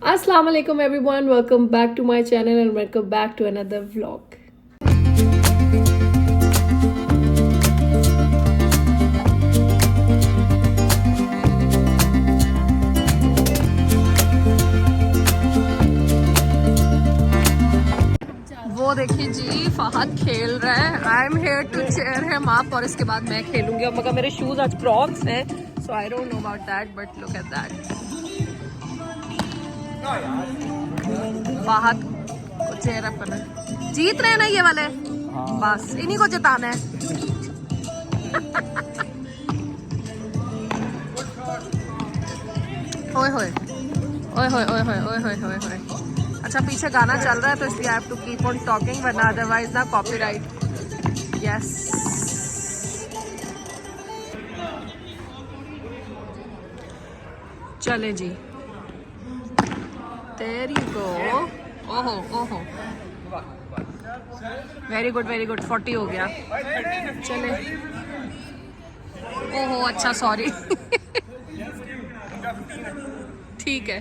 Assalamu alaikum everyone, welcome back to my channel and welcome back to another vlog. वो देखिए जी फहद खेल रहा है. I am here to cheer him up और इसके बाद मैं खेलूंगी. और मगर मेरे शूज आज क्रॉक्स हैं, so I don't know about that, but look at that. Fahad को चेयर अप करना है. जीत रहे हैं ना ये वाले. बस इन्हीं को जिताना है. ओए होए ओए होए ओए होए ओए होए ओए होए. अच्छा पीछे गाना चल रहा है तो इसलिए I have to keep on talking, वरना अदरवाइज ना कॉपीराइट. यस चले जी. There you go. ओहो ओहो वेरी गुड 40 हो गया. चले. ओहो अच्छा सॉरी. ठीक है.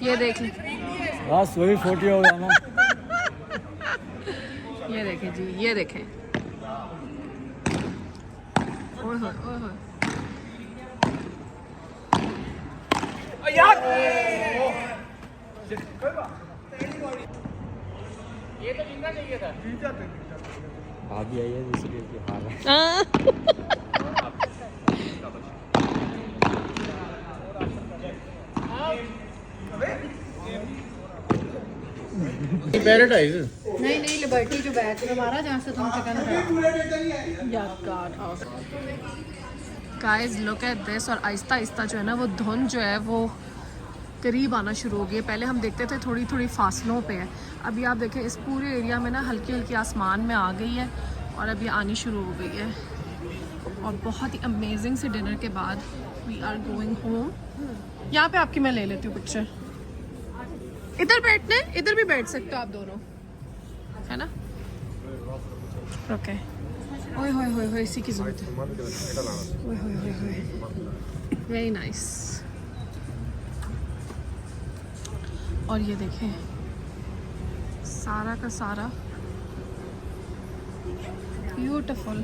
ये देख ली. बस वही 40 होगा ना. ये देखें जी, ये देखें. ओए होए ओए होए. ये तो जीतना चाहिए था. भाभी आई है इसलिए कि हार है. नहीं लिबर्टी जो बैच में हमारा जहाँ से तुम chicken guys look at this. और आहिस्ता आहिस्ता जो है ना वो धुंध जो है वो करीब आना शुरू हो गई है. पहले हम देखते थे थोड़ी थोड़ी फासलों पे है. अभी आप देखें इस पूरे एरिया में ना हल्की हल्की आसमान में आ गई है और अभी आनी शुरू हो गई है. और बहुत ही अमेजिंग से डिनर के बाद वी आर गोइंग होम. यहाँ पे आपकी मैं ले लेती हूँ पिक्चर. इधर बैठने, इधर भी बैठ सकते हो आप दोनों, है ना. ओके. ओए होए होए होए इसी की जरूरत है. ओए होए होए होए वेरी नाइस. और ये देखें सारा का सारा ब्यूटीफुल.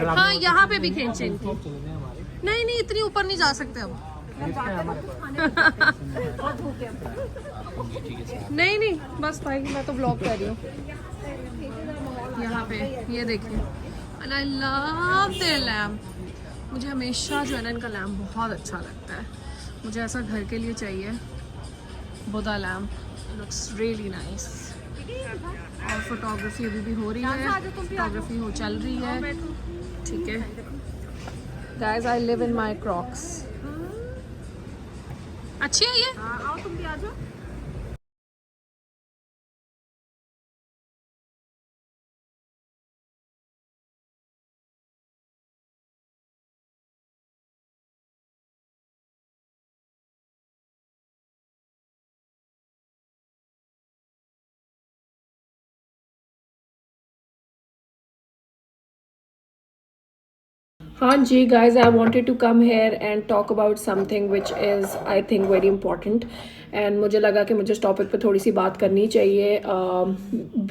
हाँ यहाँ पे भी खींचे इनकी. नहीं इतनी ऊपर नहीं जा सकते अब. नहीं बस भाई मैं तो व्लॉग कर रही हूँ. यहाँ पे ये देखिए. And I love their lamp. मुझे हमेशा जो है ना इनका लैम्प बहुत अच्छा लगता है. मुझे ऐसा घर के लिए चाहिए. बुधा लैम्प लुक्स रियली नाइस. और फोटोग्राफी अभी भी हो रही है. फोटोग्राफी हो चल रही है. ठीक है guys I live in my Crocs. अच्छी है ये. आओ तुम भी आ जाओ. हाँ जी guys, I wanted to come here and talk about something which is I think very important. and मुझे लगा कि मुझे इस टॉपिक पे थोड़ी सी बात करनी चाहिए.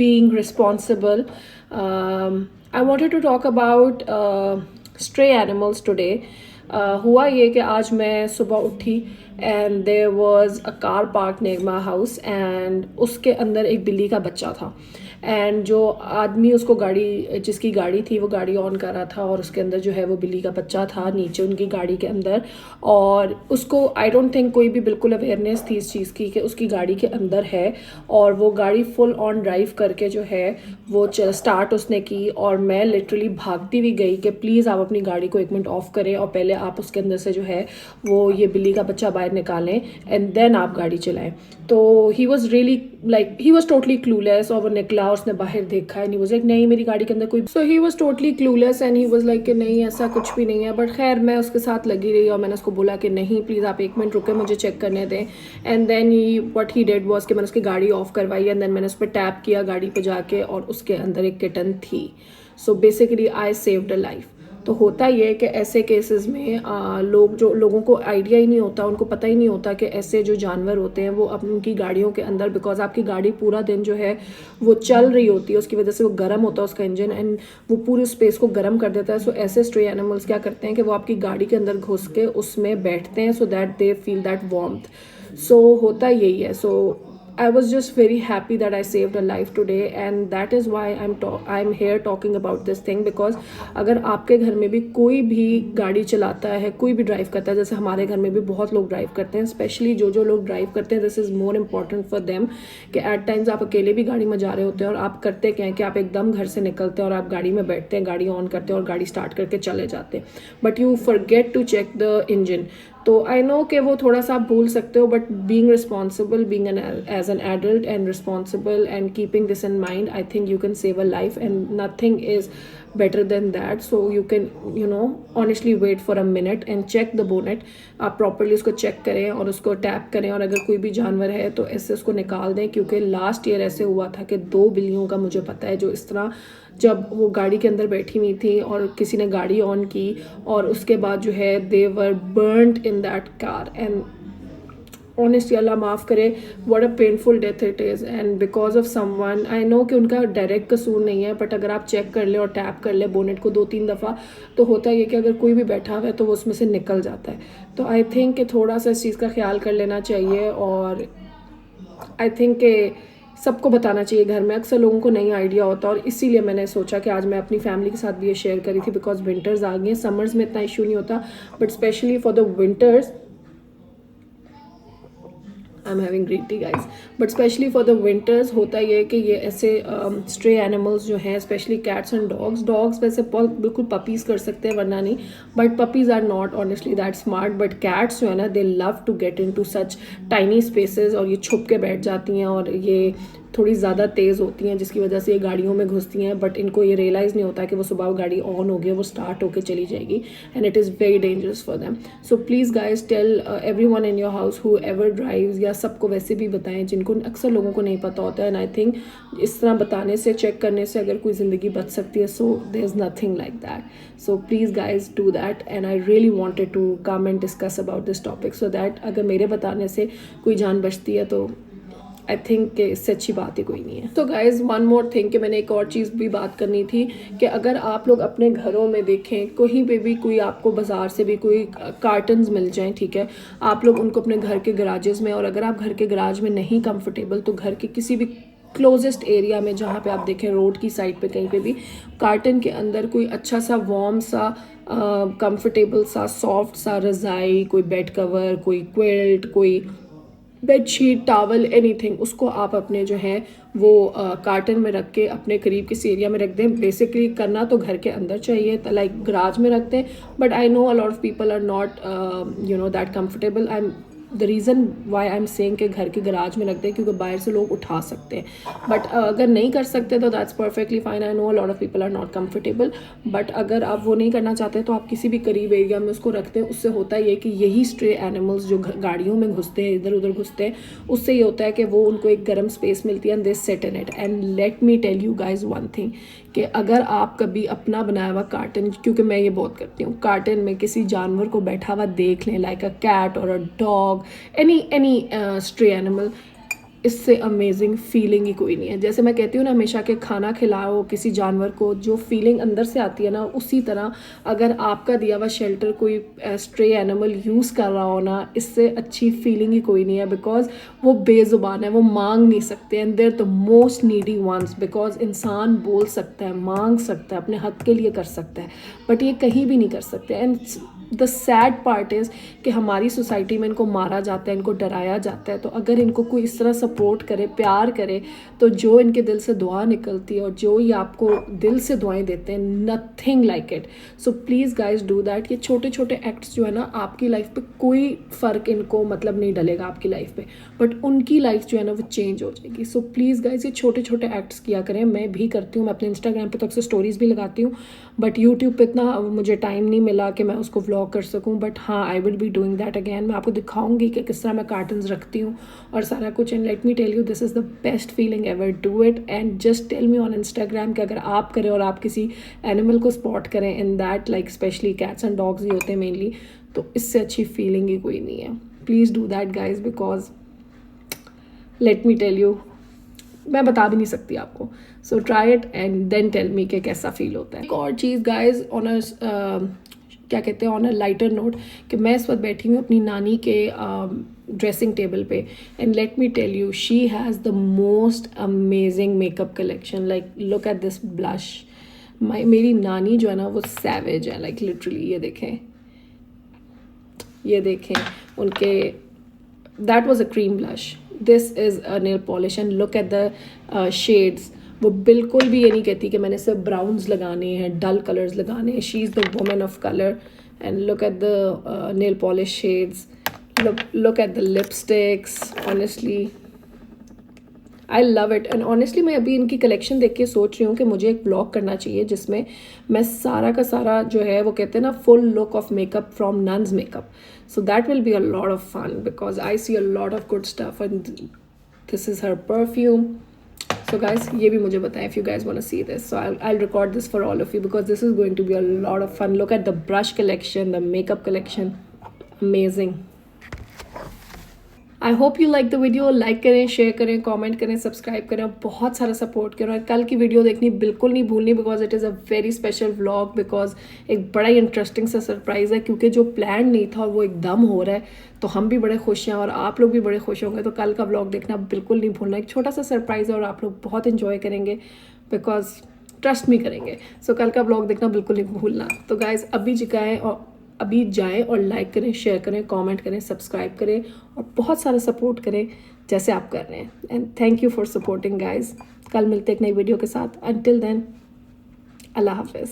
being responsible. I wanted to talk about stray animals today. हुआ ये कि आज मैं सुबह उठी and there was a car parked near my house and उसके अंदर एक बिल्ली का बच्चा था. एंड जो आदमी उसको गाड़ी, जिसकी गाड़ी थी वो गाड़ी ऑन कर रहा था और उसके अंदर जो है वो बिल्ली का बच्चा था नीचे उनकी गाड़ी के अंदर. और उसको आई डोंट थिंक कोई भी बिल्कुल अवेयरनेस थी इस चीज़ की कि उसकी गाड़ी के अंदर है. और वो गाड़ी फुल ऑन ड्राइव करके जो है वो स्टार्ट उसने की. और मैं लिटरली भागती हुई गई कि प्लीज़ आप अपनी गाड़ी को 1 मिनट ऑफ करें और पहले आप उसके अंदर से जो है वो ये बिल्ली का बच्चा बाहर निकालें एंड देन आप गाड़ी चलाएं. तो he was really like he was totally clueless. और वो निकला और उसने बाहर देखा एंड ही वाज लाइक नहीं मेरी गाड़ी के अंदर कोई. So he was totally clueless and he was like कि नहीं ऐसा कुछ भी नहीं है. बट खैर मैं उसके साथ लगी रही और मैंने उसको बोला कि नहीं प्लीज़ आप 1 मिनट रुके मुझे चेक करने दें. And then he what he did was कि मैंने उसकी गाड़ी ऑफ करवाई एंड देन मैंने उस पर टैप किया गाड़ी पे जाके और उसके अंदर एक किटन थी. So basically I saved a life. तो होता ये है कि ऐसे केसेस में लोगों को आइडिया ही नहीं होता, उनको पता ही नहीं होता कि ऐसे जो जानवर होते हैं वो उनकी गाड़ियों के अंदर, बिकॉज आपकी गाड़ी पूरा दिन जो है वो चल रही होती है, उसकी वजह से वो गर्म होता है उसका इंजन, एंड वो पूरी स्पेस को गर्म कर देता है। सो ऐसे स्ट्रे एनिमल्स क्या करते हैं कि वो आपकी गाड़ी के अंदर घुस के उसमें बैठते हैं, so that they feel that warmth. So होता यही है। सो I was just very happy that I saved a life today, and that is why I'm here talking about this thing, because अगर आपके घर में भी कोई भी गाड़ी चलाता है, कोई भी ड्राइव करता है, जैसे हमारे घर में भी बहुत लोग ड्राइव करते हैं, स्पेशली जो लोग ड्राइव करते हैं, this is more important for them कि एट टाइम्स आप अकेले भी गाड़ी में जा रहे होते हैं और आप करते क्या हैं कि आप एकदम घर से निकलते हैं और आप गाड़ी में बैठते हैं, गाड़ी ऑन करते हैं और गाड़ी स्टार्ट करके चले जाते हैं, but you forget to check the engine. तो आई नो कि वो थोड़ा सा आप भूल सकते हो, but being responsible, being as an adult and responsible and keeping this in mind, I think you can save a life and nothing is better than that. So you can honestly wait for a minute and check the bonnet. आप properly उसको check करें और उसको tap करें, और अगर कोई भी जानवर है तो ऐसे उसको निकाल दें, क्योंकि लास्ट ईयर ऐसे हुआ था कि 2 बिल्लियों का मुझे पता है जो इस तरह, जब वो गाड़ी के अंदर बैठी हुई थी और किसी ने गाड़ी ऑन की और उसके बाद जो है they were burnt in that car, and honestly Allah माफ़ करे, what a painful death it is, and because of someone. I know कि उनका डायरेक्ट कसूर नहीं है, बट अगर आप चेक कर ले और टैप कर ले बोनेट को 2-3 दफ़ा, तो होता है कि अगर कोई भी बैठा हुआ है तो वो उसमें से निकल जाता है। तो आई थिंक कि थोड़ा सा इस चीज़ का ख्याल कर लेना चाहिए, और आई थिंक कि सबको बताना चाहिए घर में। अक्सर लोगों को नहीं आइडिया होता, और इसीलिए मैंने सोचा कि आज मैं अपनी फैमिली के साथ भी ये शेयर करी थी, बिकॉज विंटर्स आ गए हैं। समर्स में इतना इशू नहीं होता, but specially for the winters, I'm having green tea guys, but especially for the winters होता ये है कि ये ऐसे stray animals जो हैं, especially cats and dogs वैसे बिल्कुल puppies कर सकते हैं वरना नहीं, but puppies are not honestly that smart, but cats जो है ना, they love to get into such tiny spaces, और ये छुप के बैठ जाती हैं और ये थोड़ी ज़्यादा तेज़ होती हैं, जिसकी वजह से ये गाड़ियों में घुसती हैं, बट इनको ये रियलाइज़ नहीं होता कि वो सुबह गाड़ी ऑन हो गई, वो स्टार्ट होकर चली जाएगी, and it is very dangerous for them. So please guys tell everyone in your house who ever drives, या सबको वैसे भी बताएं जिनको अक्सर लोगों को नहीं पता होता है, एंड आई थिंक इस तरह बताने से, चेक करने से अगर कोई ज़िंदगी बच सकती है, so there is nothing like that. So please guys do that, and I really wanted to come and discuss about this topic, so that अगर मेरे बताने से कोई जान बचती है तो आई थिंक कि इससे अच्छी बात ही कोई नहीं है। तो गाइज वन मोर थिंग कि मैंने एक और चीज़ भी बात करनी थी कि अगर आप लोग अपने घरों में देखें, कहीं पे भी कोई आपको बाज़ार से भी कोई कार्टन्स मिल जाएं, ठीक है, आप लोग उनको अपने घर के गराजेस में, और अगर आप घर के गराज में नहीं कंफर्टेबल तो घर के किसी भी क्लोजेस्ट एरिया में जहाँ पे आप देखें रोड की साइड पे कहीं पे भी कार्टन के अंदर कोई अच्छा सा वार्म सा कंफर्टेबल सा सॉफ्ट सा रज़ाई, कोई बेड कवर, कोई क्विल्ट, कोई बेडशीट, टावल, एनीथिंग, उसको आप अपने जो है वो कार्टन में रख के अपने करीब किसी एरिया में रख दें। बेसिकली करना तो घर के अंदर चाहिए, लाइक गराज में रखते हैं, but I know a lot of people are not that comfortable. I am the reason why I am saying कि घर के गराज में रख दें, क्योंकि बाहर से लोग उठा सकते हैं, बट अगर नहीं कर सकते तो that's perfectly fine. I know a lot of people are not comfortable, but अगर आप वो नहीं करना चाहते तो आप किसी भी करीब एरिया में उसको रखते हैं। उससे होता ये कि यही स्ट्रे एनिमल्स जो गाड़ियों में घुसते हैं, इधर उधर घुसते हैं, उससे ये होता है कि वो उनको एक गर्म स्पेस मिलती है, and they set in it. And let me tell you guys one thing कि अगर आप कभी अपना बनाया हुआ कार्टन, क्योंकि मैं ये बहुत करती हूँ, कार्टन में किसी जानवर को बैठा हुआ देख लें, लाइक अ कैट और a dog, any stray animal, इससे अमेजिंग फीलिंग ही कोई नहीं है। जैसे मैं कहती हूँ ना हमेशा कि खाना खिलाओ किसी जानवर को, जो फीलिंग अंदर से आती है ना, उसी तरह अगर आपका दिया हुआ शेल्टर कोई स्ट्रे एनिमल यूज़ कर रहा हो ना, इससे अच्छी फीलिंग ही कोई नहीं है, बिकॉज वो बेज़ुबान है, वो मांग नहीं सकते, and they're the most needy ones, because इंसान बोल सकता है, मांग सकता है, अपने हक के लिए कर सकता है, बट ये कहीं भी नहीं कर सकते। And the sad part is कि हमारी सोसाइटी में इनको मारा जाता है, इनको डराया जाता है। तो अगर इनको कोई इस तरह सपोर्ट करे, प्यार करे, तो जो इनके दिल से दुआ निकलती है और जो ये आपको दिल से दुआएं देते हैं, nothing like it. So please guys do that. ये छोटे छोटे एक्ट्स जो है ना, आपकी लाइफ पे कोई फ़र्क इनको मतलब नहीं डलेगा आपकी लाइफ पे, बट उनकी लाइफ जो है ना वो चेंज हो जाएगी। सो प्लीज़ गाइज ये छोटे छोटे एक्ट्स किया करें। मैं भी करती हूँ, मैं अपने इंस्टाग्राम पे तो अक्सर स्टोरीज़ भी लगाती हूँ, बट यूट्यूब पे इतना मुझे टाइम नहीं मिला कि मैं उसको व्लॉग व्लॉग कर सकूं, बट हाँ I will be doing that again. मैं आपको दिखाऊंगी कि किस तरह मैं कार्टन्स रखती हूँ और सारा कुछ. And let me tell you, this is the best feeling ever. Do it and just tell me on Instagram कि अगर आप करें और आप किसी एनिमल को स्पॉट करें in that, like specially cats and dogs ही होते हैं मेनली, तो इससे अच्छी फीलिंग ही कोई नहीं है. Please do that guys, because let me tell you, मैं बता भी नहीं सकती आपको. So try it and then tell me कि कैसा फील होता है. एक और चीज़ गाइज, ऑन अ क्या कहते हैं, ऑन अ लाइटर नोट, कि मैं इस वक्त बैठी हूँ अपनी नानी के ड्रेसिंग टेबल पे. And let me tell you, she has the most amazing makeup collection. Like look at this blush. मेरी नानी जो है ना वो सैवेज है, लाइक लिटरली. ये देखें उनके, that was a cream blush. This is a nail polish and look at the shades. वो बिल्कुल भी ये नहीं कहती कि मैंने सिर्फ ब्राउन्स लगाने हैं, डल कलर्स लगाने हैं. She is the woman of colour. And look at the nail polish shades. Look at the lipsticks. Honestly I love it. And honestly मैं अभी इनकी कलेक्शन देख के सोच रही हूँ कि मुझे एक ब्लॉग करना चाहिए जिसमें मैं सारा का सारा जो है वो कहते हैं ना full look of makeup from nan's makeup. So that will be a lot of fun because I see a lot of good stuff and this is her perfume. So guys, ये भी मुझे बताएं if you guys want to see this. So I'll record this for all of you because this is going to be a lot of fun. Look at the brush collection, the makeup collection. Amazing. I hope you like the video. Like करें, share करें, comment करें, subscribe करें और बहुत सारा support करें. और कल की वीडियो देखनी बिल्कुल नहीं भूलनी because it is a very special vlog. Because एक बड़ा ही इंटरेस्टिंग सा सरप्राइज़ है क्योंकि जो प्लान नहीं था और वो एकदम हो रहा है. तो हम भी बड़े खुश हैं और आप लोग भी बड़े खुश होंगे. तो कल का व्लॉग देखना बिल्कुल नहीं भूलना. एक छोटा सा सरप्राइज़ है और आप लोग बहुत इन्जॉय करेंगे बिकॉज ट्रस्ट मी करेंगे. सो कल का व्लॉग देखना बिल्कुल नहीं भूलना. तो गाइज़ अभी जाएं और लाइक करें, शेयर करें, कमेंट करें, सब्सक्राइब करें और बहुत सारा सपोर्ट करें जैसे आप कर रहे हैं. And thank you for supporting guys. कल मिलते एक नई वीडियो के साथ. अंटिल देन, अल्लाह हाफिज़.